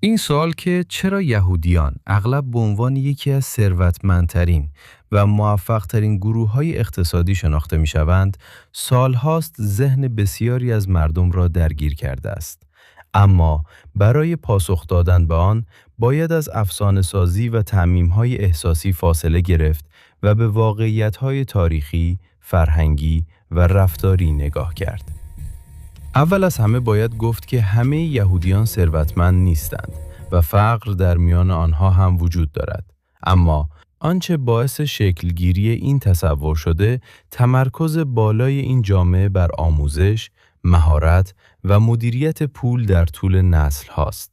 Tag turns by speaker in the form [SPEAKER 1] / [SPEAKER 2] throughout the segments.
[SPEAKER 1] این سوال که چرا یهودیان اغلب به عنوان یکی از ثروتمندترین و موفقترین گروه‌های اقتصادی شناخته می‌شوند، سالهاست ذهن بسیاری از مردم را درگیر کرده است. اما برای پاسخ دادن به آن، باید از افسانه‌سازی و تعمیم‌های احساسی فاصله گرفت و به واقعیت‌های تاریخی، فرهنگی و رفتاری نگاه کرد. اول از همه باید گفت که همه یهودیان ثروتمند نیستند و فقر در میان آنها هم وجود دارد. اما آنچه باعث شکلگیری این تصور شده، تمرکز بالای این جامعه بر آموزش، مهارت و مدیریت پول در طول نسل هاست.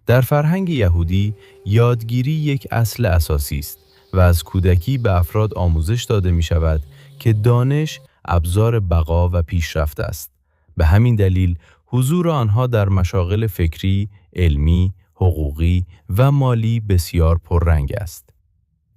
[SPEAKER 1] در فرهنگ یهودی، یادگیری یک اصل اساسی است و از کودکی به افراد آموزش داده می شود که دانش ابزار بقا و پیشرفت است. به همین دلیل حضور آنها در مشاغل فکری، علمی، حقوقی و مالی بسیار پررنگ است.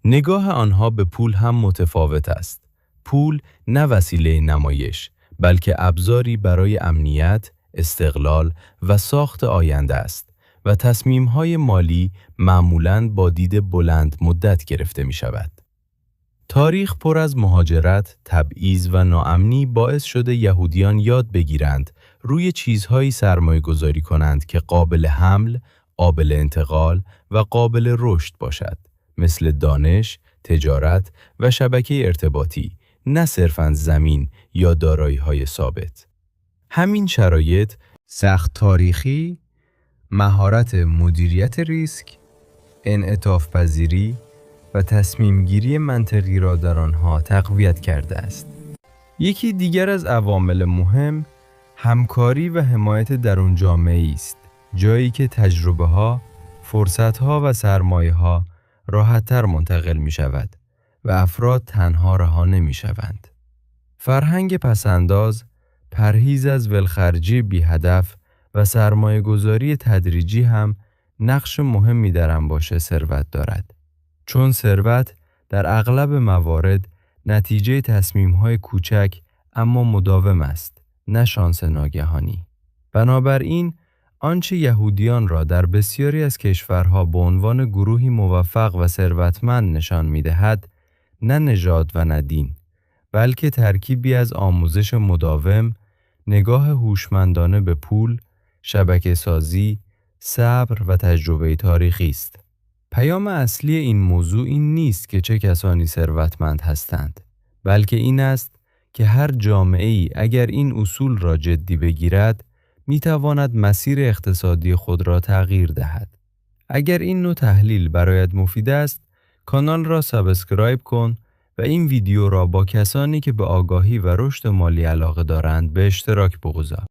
[SPEAKER 1] نگاه آنها به پول هم متفاوت است. پول نه وسیله نمایش، بلکه ابزاری برای امنیت، استقلال و ساخت آینده است و تصمیم‌های مالی معمولاً با دید بلند مدت گرفته می شود. تاریخ پر از مهاجرت، تبعیض و ناامنی باعث شده یهودیان یاد بگیرند روی چیزهایی سرمایه گذاری کنند که قابل حمل، قابل انتقال و قابل رشد باشد، مثل دانش، تجارت و شبکه ارتباطی، نه صرفاً زمین یا دارایی‌های ثابت. همین شرایط سخت تاریخی، مهارت مدیریت ریسک، انعطاف پذیری و تصمیم گیری منطقی را در آنها تقویت کرده است. یکی دیگر از عوامل مهم، همکاری و حمایت درون جامعه است، جایی که تجربه‌ها، فرصت‌ها و سرمایه‌ها راحت‌تر منتقل می‌شود و افراد تنها رها نمی‌شوند. فرهنگ پس‌انداز، پرهیز از ولخرجی بی هدف و سرمایه‌گذاری تدریجی هم نقش مهمی در انباشت ثروت دارد. چون ثروت در اغلب موارد نتیجه تصمیم‌های کوچک اما مداوم است، نه شانس ناگهانی. بنابراین آنچه یهودیان را در بسیاری از کشورها به عنوان گروهی موفق و ثروتمند نشان می‌دهد، نه نژاد و نه دین، بلکه ترکیبی از آموزش مداوم، نگاه هوشمندانه به پول، شبکه‌سازی، صبر و تجربه تاریخی است. پیام اصلی این موضوع این نیست که چه کسانی ثروتمند هستند، بلکه این است که هر جامعه‌ای اگر این اصول را جدی بگیرد، می‌تواند مسیر اقتصادی خود را تغییر دهد. اگر این نوع تحلیل برایت مفید است، کانال را سابسکرایب کن و این ویدیو را با کسانی که به آگاهی و رشد مالی علاقه دارند به اشتراک بگذار.